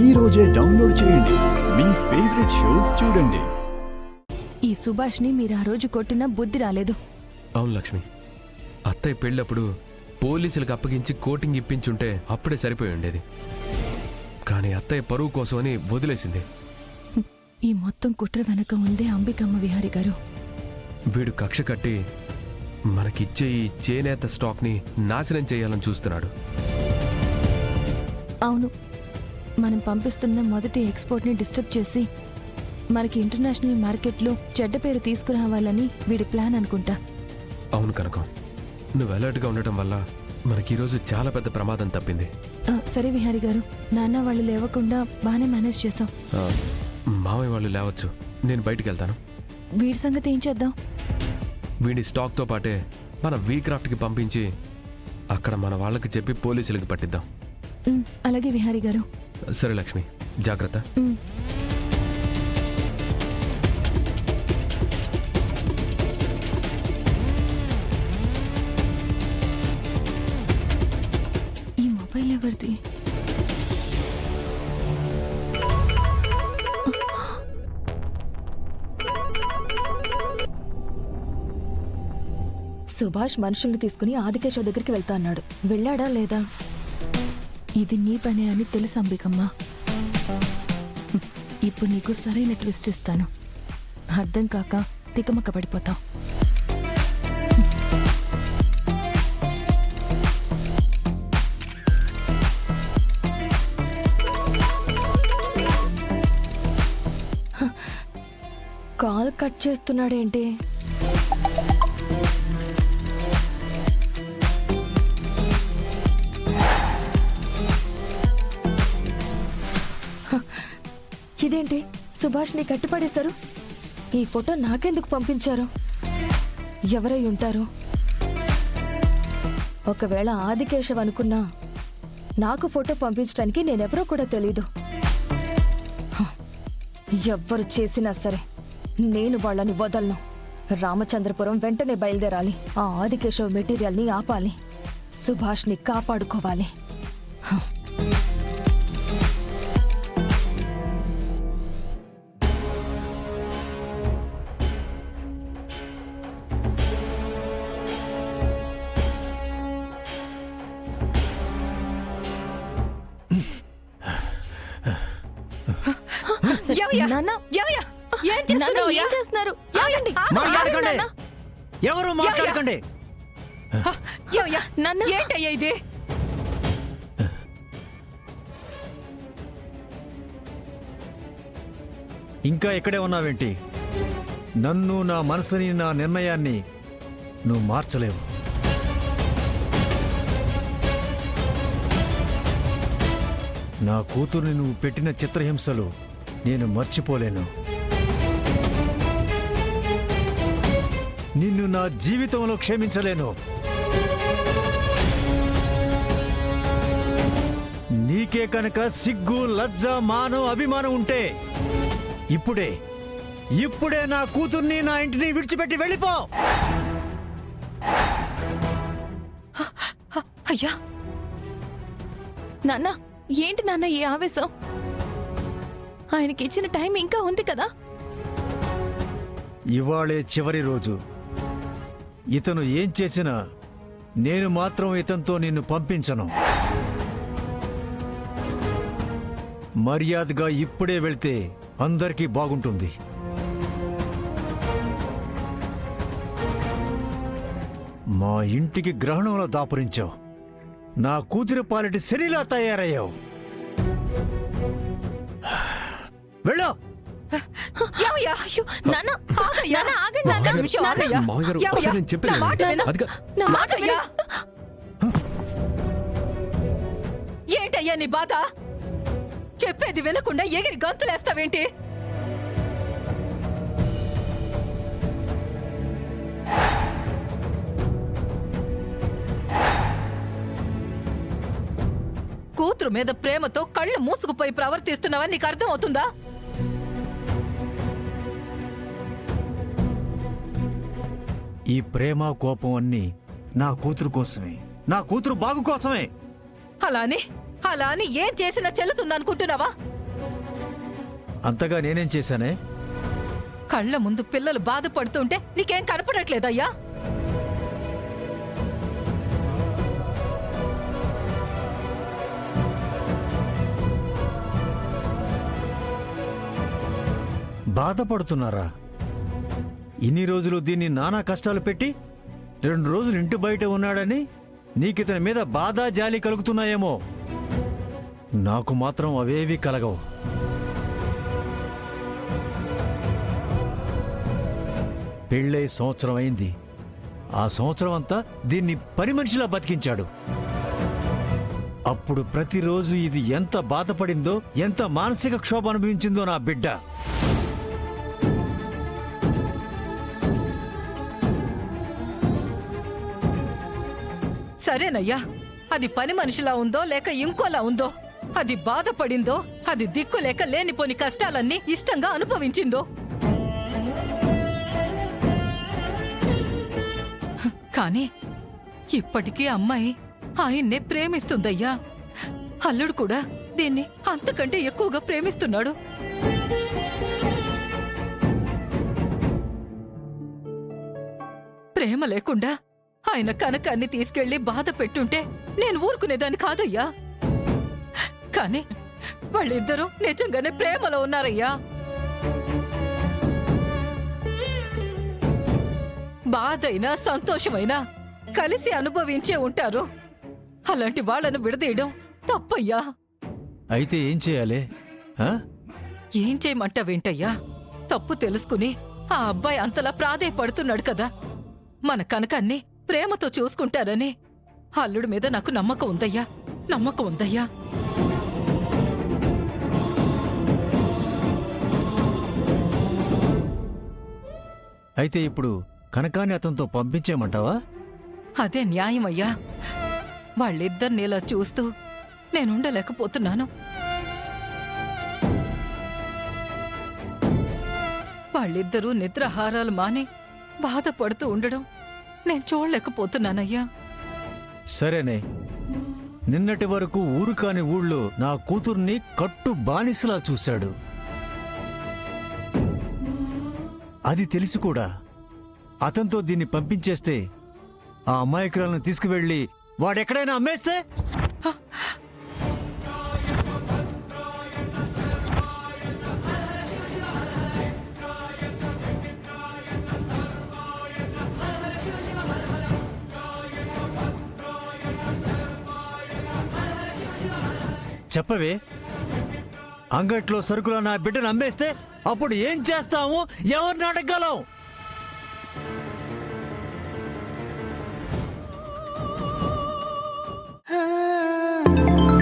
ఈ రోజే డౌన్లోడ్ చేయండి. మీ ఫేవరెట్ షోస్ చూడండి. ఈ సుభాష్ని మీరు ఆ రోజు కొట్టినా బుద్ధి రాలేదు. అవును లక్ష్మి, అత్తయ్య పెళ్ళప్పుడు పోలీసులకు అప్పగించి కోటింగ్ ఇప్పించుంటే అప్పుడే సరిపోయి ఉండేది. కానీ అత్తయ్య పరువు కోసమని వదిలేసింది. ఈ మొత్తం కుట్ర వెనక ఉందే అంబికమ్మ విహారి గారు. వీడు కక్ష కట్టి మనకిచ్చే ఈ చేనేత స్టాక్ని నాశనం చేయాలని చూస్తున్నాడు. అవును, మనం పంపిస్తున్న మొదటి ఎక్స్పోర్ట్ని డిస్టర్బ్ చేసి మనకి ఇంటర్నేషనల్ మార్కెట్లో చెడ్డ పేరు తీసుకురావాలని వీడి ప్లాన్ అనుకుంటా. అవును కనకం, నువ్వు అలర్ట్గా ఉండటం వల్ల మనకి ఈరోజు చాలా పెద్ద ప్రమాదం తప్పింది. సరే విహారి గారు, నాన్న వాళ్ళు లేవకుండా బాగానే మేనేజ్ చేసాం. మామయ్య వాళ్ళు లేవచ్చు, నేను బయటికి వెళ్తాను. వీడి సంగతి ఏం చేద్దాం? వీడి స్టాక్తో పాటే మన వీక్రాఫ్ట్కి పంపించి అక్కడ మన వాళ్ళకి చెప్పి పోలీసులకి పట్టిద్దాం. అలాగే విహారి గారు. సరే లక్ష్మి, జాగ్రత్త. ఈ మొబైల్ ఎవరిది? సుభాష్ మనుషుల్ని తీసుకుని ఆదికేశవ్ దగ్గరికి వెళ్తా అన్నాడు. వెళ్ళాడా లేదా? ఇది నీ పనే అని తెలుసు అంబికమ్మ. ఇప్పుడు నీకు సరైన ట్విస్ట్ ఇస్తాను. అర్థం కాక తికమక పడిపోతావు. కాల్ కట్ చేస్తున్నాడేంటి? ఇదేంటి, సుభాష్ని కట్టిపడేశారు? ఈ ఫోటో నాకెందుకు పంపించారు? ఎవరై ఉంటారు? ఒకవేళ ఆదికేశవ్ అనుకున్నా నాకు ఫోటో పంపించడానికి నేనెవరో కూడా తెలీదు. ఎవ్వరు చేసినా సరే నేను వాళ్ళని వదలను. రామచంద్రపురం వెంటనే బయలుదేరాలి. ఆ ఆదికేశవ్ మెటీరియల్ని ఆపాలి. సుభాష్ని కాపాడుకోవాలి. ఏం చేస్తున్నారు? ఎవరు మాట్లాడకండి. ఏంటయ్యా ఇది? ఇంకా ఇక్కడే ఉన్నావేంటి? నన్ను, నా మనసుని, నా నిర్ణయాన్ని నువ్వు మార్చలేవు. నా కూతుర్ని నువ్వు పెట్టిన చిత్రహింసలు నేను మర్చిపోలేను. నిన్ను నా జీవితంలో క్షమించలేను. నీకే కనుక సిగ్గు, లజ్జ, మానం, అభిమానం ఉంటే ఇప్పుడే నా కూతుర్ని, నా ఇంటిని విడిచిపెట్టి వెళ్ళిపో. అయ్యా నాన్న, ఏంటి నాన్న ఈ ఆవేశం? ఆయనకి ఇచ్చిన టైం ఇంకా ఉంది కదా. ఇవాళే చివరి రోజు. ఇతను ఏం చేసినా నేను మాత్రం ఇతనితో నిన్ను పంపించను. మర్యాదగా ఇప్పుడే వెళ్తే అందరికీ బాగుంటుంది. మా ఇంటికి గ్రహణంలో దాపురించావు. నా కూతురి పాలిటి శరీలా తయారయ్యావు. వెళ్ళు. ఏంటయ్యా నీ బాధ? చెప్పేది వినకుండా ఎగిరి గంతులేస్తావేంటి? కూతురు మీద ప్రేమతో కళ్ళు మూసుకుపోయి ప్రవర్తిస్తున్నావని నీకు అర్థం అవుతుందా? ఈ ప్రేమ కోపం అన్నీ నా కూతురు కోసమే, నా కూతురు బాగు కోసమే. అలానే అలా అని ఏం చేసినా చెల్లుతుందనుకుంటున్నావా? అంతగా నేనేం చేశానే? కళ్ళ ముందు పిల్లలు బాధపడుతుంటే నీకేం కనపడట్లేదయ్యా? బాధపడుతున్నారా? ఇన్ని రోజులు దీన్ని నానా కష్టాలు పెట్టి 2 రోజులు ఇంటి బయట ఉన్నాడని నీకితని మీద బాధ జాలి కలుగుతున్నాయేమో. నాకు మాత్రం అవేవి కలగవు. పెళ్ళై సంవత్సరం అయింది. ఆ సంవత్సరం అంతా దీన్ని పని మనిషిలా బతికించాడు. అప్పుడు ప్రతిరోజు ఇది ఎంత బాధపడిందో, ఎంత మానసిక క్షోభ అనుభవించిందో నా బిడ్డ. సరేనయ్యా, అది పని మనిషిలా ఉందో లేక ఇంకోలా ఉందో, అది బాధపడిందో, అది దిక్కు లేక లేనిపోని కష్టాలన్నీ ఇష్టంగా అనుభవించిందో, కానీ ఇప్పటికీ అమ్మాయి ఆయన్నే ప్రేమిస్తుందయ్యా. అల్లుడు కూడా దీన్ని అంతకంటే ఎక్కువగా ప్రేమిస్తున్నాడు. ప్రేమ లేకుండా ఆయన కనకాన్ని తీసుకెళ్లి బాధ పెట్టుంటే నేను ఊరుకునేదాన్ని కాదయ్యా. కానీ వాళ్ళిద్దరూ నిజంగానే ప్రేమలో ఉన్నారయ్యా. బాధైనా సంతోషమైనా కలిసి అనుభవించే ఉంటారు. అలాంటి వాళ్ళను విడదీయడం తప్పయ్యా. అయితే ఏం చేయాలి? ఆ? ఏం చేయమంటావేంటయ్యా? తప్పు తెలుసుకుని ఆ అబ్బాయి అంతలా ప్రాధేయపడుతున్నాడు కదా, మన కనకాన్ని ప్రేమతో చూసుకుంటారని అల్లుడి మీద నాకు నమ్మకం ఉందయ్యా, నమ్మకం ఉందయ్యా. అయితే ఇప్పుడు కనకాన్ని అతనితో పంపించేయమంటావా? అదే న్యాయమయ్యా. వాళ్ళిద్దరిని ఇలా చూస్తూ నేనుండలేకపోతున్నాను. వాళ్ళిద్దరూ నిద్రాహారాలు మాని బాధపడుతూ ఉండడం నేను చూడలేకపోతున్నానయ్యా. సరేనే. నిన్నటి వరకు ఊరు కాని ఊళ్ళో నా కూతుర్ని కట్టు బానిసలా చూశాడు. అది తెలిసి కూడా అతనితో దీన్ని పంపించేస్తే, ఆ అమాయకురాలను తీసుకువెళ్ళి వాడెక్కడైనా అమ్మేస్తే? చెప్పవే. అంగట్లో సరుకులో నా బిడ్డను అమ్మేస్తే అప్పుడు ఏం చేస్తాము? ఎవరిని అడగలం? ah